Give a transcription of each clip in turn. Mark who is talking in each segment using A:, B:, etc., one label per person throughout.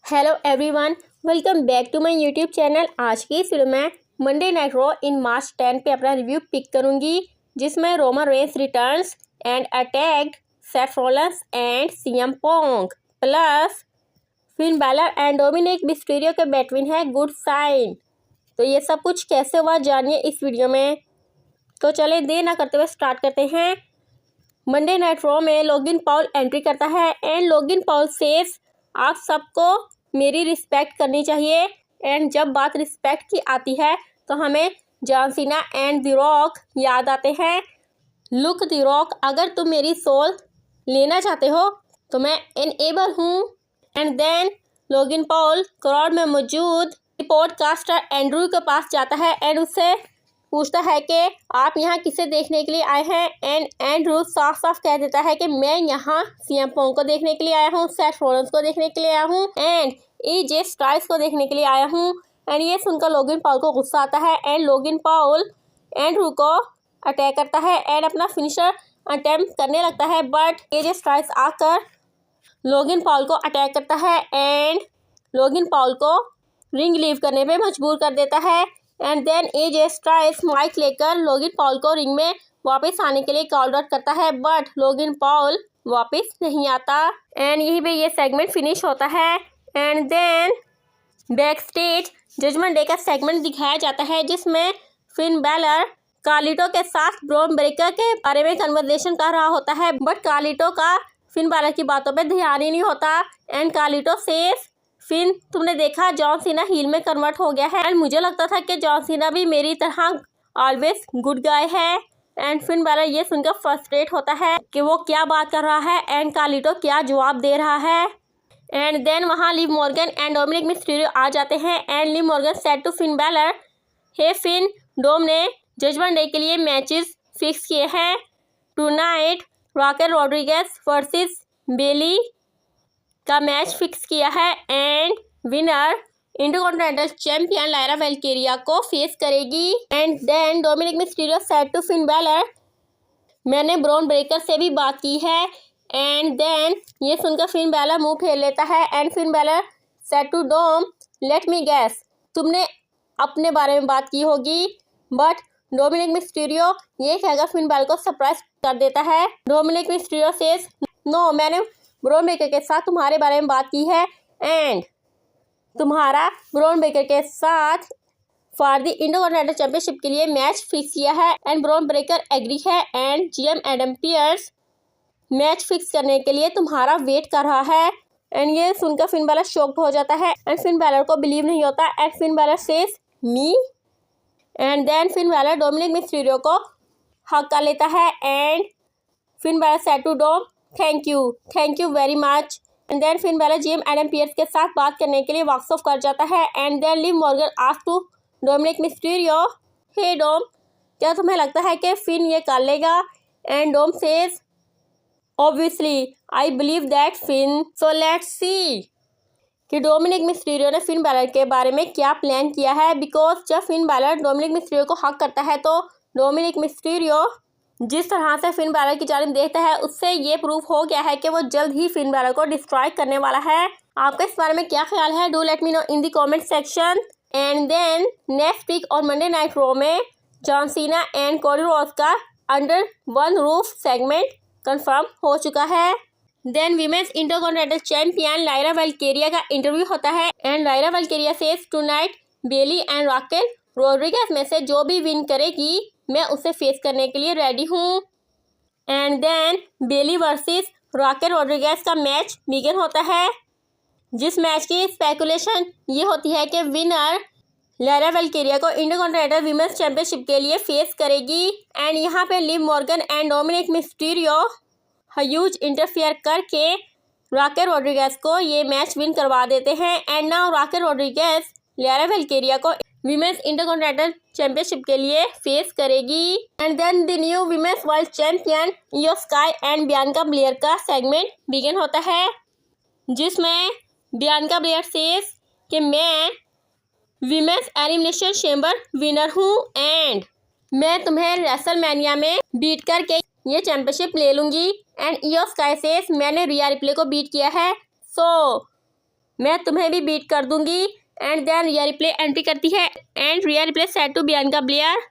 A: Hello everyone, welcome back to my YouTube channel. आज की इस वीडियो में Monday night Raw in March 10 पे अपना रिव्यू पिक करूंगी, जिसमें Roman Reigns returns and attacked Seth Rollins and CM Punk plus Finn Balor and Dominik Mysterio के between है गुड साइन। तो ये सब कुछ कैसे हुआ जानिए इस वीडियो में। तो चले देर ना करते हुए स्टार्ट करते हैं। मंडे नाइट रॉ में लोगिन पॉल एंट्री करता है एंड लोगिन पॉल सेज आप सबको मेरी रिस्पेक्ट करनी चाहिए। एंड जब बात रिस्पेक्ट की आती है तो हमें John Cena and the rock याद आते हैं। लुक द रॉक, अगर तुम मेरी सोल लेना चाहते हो तो मैं इनेबल हूँ। And then Logan Paul crowd में मौजूद पॉडकास्टर एंड्रू के पास जाता है एंड उससे पूछता है कि आप यहाँ किसे देखने के लिए आए हैं। एंड एंड्रू साफ साफ कह देता है कि मैं यहाँ सीएम पंक को देखने के लिए आया हूँ, सेथ रॉलिंस को देखने के लिए आया हूँ एंड एजे स्टाइल्स को देखने के लिए आया हूँ। एंड ये सुनकर लोगिन पॉल को गुस्सा आता है एंड लोगिन पॉल एंड्रू को अटैक करता है एंड अपना फिनिशर अटेम्प्ट करने लगता है, बट एजे स्टाइल्स आकर लोगिन पॉल को अटैक करता है एंड लोगिन पॉल को रिंग लीव करने पे मजबूर कर देता है। And then AJ Styles mic लेकर लोगिन पॉल को रिंग में वापस आने के लिए कॉल आउट करता है, बट लोगिन पॉल वापस नहीं आता एंड यहीं पे ये सेगमेंट फिनिश होता है। And then backstage Judgment Day का सेगमेंट दिखाया जाता है, जिसमें फिन बैलर कार्लिटो के साथ ब्रॉन ब्रेकर के बारे में कन्वर्सेशन कर रहा होता है, बट कार्लिटो का फिन बैलर की बातों पे ध्यान ही नहीं होता। एंड कार्लिटो सेज फिन तुमने देखा जॉन सीना हील में कन्वर्ट हो गया है एंड मुझे लगता था कि जॉन सीना भी मेरी तरह ऑलवेज गुड गाय है। एंड फिन बैलर ये सुनकर फ्रस्ट्रेट होता है कि वो क्या बात कर रहा है एंड कार्लिटो क्या जवाब दे रहा है। एंड देन वहाँ Liv Morgan and Dominik Mysterio आ जाते हैं and Liv Morgan said to Finn Balor, hey Finn, Dom ने जजमेंट डे के लिए मैचेस फिक्स किए हैं। Tonight Raquel Rodriguez versus Bayley का मैच फिक्स किया है and winner intercontinental champion Lyra Valkyria को फेस करेगी। And then Dominik Mysterio said to Finn Balor, मैंने ब्रॉन ब्रेकर से भी बात की है। एंड देन ये सुनकर फिन बैलर मुंह फेर लेता है and Finn Balor said to Dom, let me guess, तुमने अपने बारे में बात की होगी। बट डोमिनिक मिस्टीरियो ये कहकर फिन बैलर को सरप्राइज कर देता है। डोमिनिक मिस्टीरियो सेज, नो, मैंने ब्रॉन ब्रेकर के साथ तुम्हारे बारे में बात की है एंड तुम्हारा ब्रॉन ब्रेकर के साथ फॉर द इंटरकॉन्टिनेंटल चैंपियनशिप के लिए मैच फिक्स किया है एंड ब्रॉन ब्रेकर एग्री है and GM Adam piers match fix करने के लिए तुम्हारा वेट कर रहा है। एंड ये सुनकर फिन बैलर शॉक्ड हो जाता है एंड फिन बैलर को बिलीव नहीं होता and Finn Balor says me. And then Finn Balor Dominik Mysterio को हक कर लेता है and Finn Balor said to Dom, thank you very much. And then Finn Balor GM Adam Pearce के साथ बात करने के लिए वॉक्स ऑफ कर जाता है। And then Liv Morgan ask to Dominik Mysterio, hey Dom, क्या तुम्हें लगता है कि फिन ये कर लेगा? And Dom says, obviously I believe that Finn, so let's see कि डोमिनिक मिस्टीरियो ने फिन बैलर के बारे में क्या प्लान किया है। बिकॉज जब फिन बैलर डोमिनिक मिस्टीरियो को हक करता है तो डोमिनिक मिस्टीरियो जिस तरह से फिन बैलर की जानिब देखता है उससे ये प्रूफ हो गया है कि वो जल्द ही फिन बैलर को डिस्ट्रॉय करने वाला है। आपका इस बारे में क्या ख्याल है? Do let me know in the comment section. And then next week और मंडे नाइट रॉ में John Cena and Cody Rhodes का under one roof segment confirm हो चुका है। Then women's intercontinental champion Lyra Valkyria का interview होता है and Lyra Valkyria says tonight Bayley and Raquel Rodriguez में से जो भी विन करेगी मैं उसे फेस करने के लिए रेडी हूँ। And then Bayley versus Raquel Rodriguez का मैच बिगिन होता है, जिस मैच की स्पेकुलेशन ये होती है कि विनर लायरा वेल्केरिया को इंटरकॉन्टिनेंटल वीमेंस चैंपियनशिप के लिए फेस करेगी। एंड यहाँ पे Liv Morgan and Dominik Mysterio huge interfere करके रॉकेट रॉड्रिगेज को ये मैच विन करवा देते हैं। And now Raquel Rodriguez Lyra Valkyria को विमेंस इंटरकॉन्टिनेंटल चैंपियनशिप के लिए फेस करेगी। And then the new women's world champion Iyo Sky and Bianca Belair का सेगमेंट बिगिन होता है, जिसमें बियांका ब्लेयर सेज कि मैं विमेंस एलिमिनेशन चैम्बर विनर हूँ एंड मैं तुम्हें रेसलमैनिया में बीट करके ये चैंपियनशिप ले लूँगी। एंड इयो स्काई सेज मैंने रिया रिप्ले को बीट किया है, सो मैं तुम्हें भी बीट कर दूंगी। And then Rhea Ripley entry करती है and Rhea Ripley said to Bianca Belair,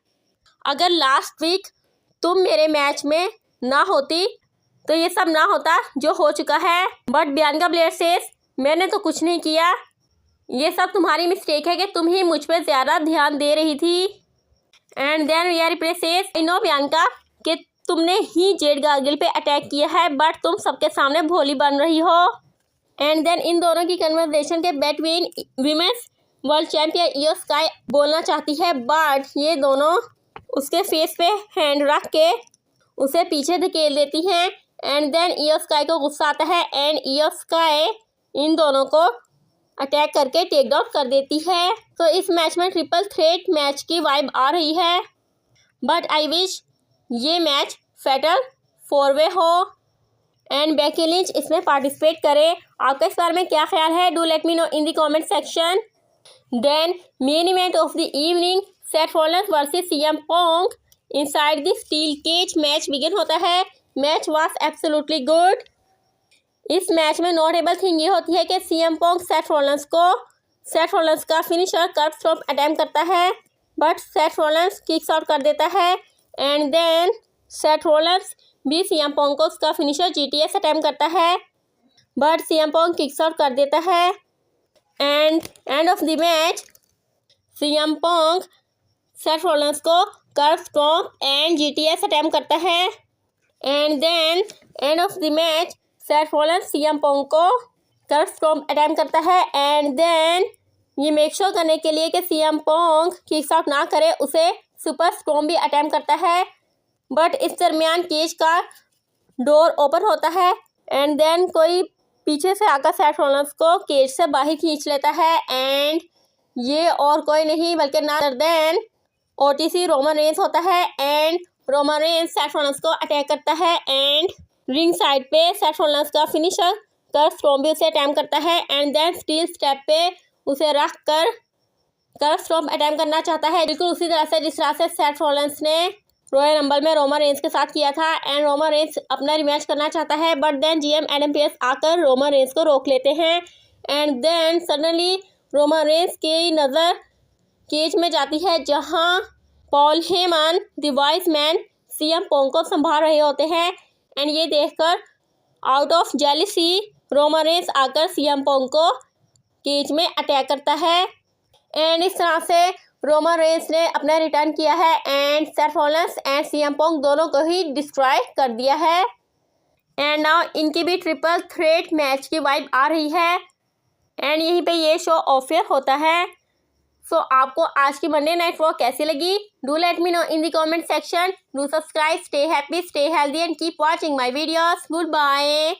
A: अगर लास्ट वीक तुम मेरे मैच में ना होती तो ये सब ना होता जो हो चुका है। बट बियांका ब्लेयर सेज, मैंने तो कुछ नहीं किया, ये सब तुम्हारी मिस्टेक है कि तुम ही मुझ पर ज़्यादा ध्यान दे रही थी। And then Rhea Ripley says, I know Bianca कि तुमने ही जेड गार्गिल पे अटैक किया है, बट तुम सबके सामने भोली बन रही हो। एंड देन इन दोनों की कन्वर्सेशन के between women's world champion Iyo sky बोलना चाहती है, बट ये दोनों उसके फेस पे हैंड रख के उसे पीछे धकेल देती हैं। एंड देन इयो स्काई को गुस्सा आता है एंड इयो स्काई इन दोनों को अटैक करके टेक डाउन कर देती है। तो इस मैच में ट्रिपल थ्रेट मैच की वाइब आ रही है, बट आई विश ये मैच फैटल 4-वे हो एंड बेकी लिंच इसमें पार्टिसिपेट करे। आपका इस बारे में क्या ख्याल है? Do let me know in the comment section. Then main event of the evening, Seth Rollins versus CM Punk inside the steel cage match begin होता है। Match was absolutely good. इस मैच में नोटेबल थिंग ये होती है कि CM Punk Seth Rollins का finisher curb stomp attempt करता है, but Seth Rollins kicks out कर देता है। एंड देन सेथ रॉलिंस भी सीएम पोंग को उसका फिनिशर जीटीएस अटेम्प्ट करता है, but CM Punk kicks out कर देता है। End of the match CM Punk Seth Rollins को curb stomp and GTS attempt करता है। And then end of the match Seth Rollins CM Punk को curb stomp attempt करता है। And then ये मेक श्योर करने के लिए कि सीएम पोंग किक्स आउट ना करे, उसे सुपर स्टॉम्प भी अटेम्प्ट करता है, बट इस दरमियान केज का डोर ओपन होता है एंड देन कोई पीछे से आकर सेथ रॉलिंस को केज से बाहर खींच लेता है। एंड ये और कोई नहीं बल्कि नदर देन ओटीसी रोमन रेंस होता है। And Roman Reigns Seth Rollins को अटैक करता है एंड रिंग साइड पे सेथ रॉलिंस का फिनिशर कर्व स्टॉम्प भी उसे अटैम्प्ट करता है। एंड देन स्टील स्टेप पे उसे रख कर कर्व स्टॉम्प अटैम्प्ट करना चाहता है, बिल्कुल उसी तरह से जिस तरह से सेथ रॉलिंस ने रॉयल रंबल में रोमन रेंस के साथ किया था। एंड रोमन रेंस अपना रिमैच करना चाहता है, but then GM Adam Pearce आकर रोमन रेंस को रोक लेते हैं। And then suddenly Roman Reigns की नज़र केज में जाती है जहां Paul Heyman the wise man CM Punk को संभाल रहे होते हैं। एंड ये देखकर out of jealousy Roman Reigns आकर सीएम पोंग को केज में अटैक करता है। एंड इस तरह से रोमन रेंस ने अपना रिटर्न किया है and Seth Rollins and CM Pong दोनों को ही डिस्ट्रॉय कर दिया है। एंड नाउ इनकी भी ट्रिपल थ्रेट मैच की वाइब आ रही है एंड यहीं पे ये शो ऑफर होता है। सो आपको आज की मंडे नाइट रॉ कैसी लगी? Do let me know in the comment section. Do subscribe, stay happy, stay healthy and keep watching my videos. Good bye.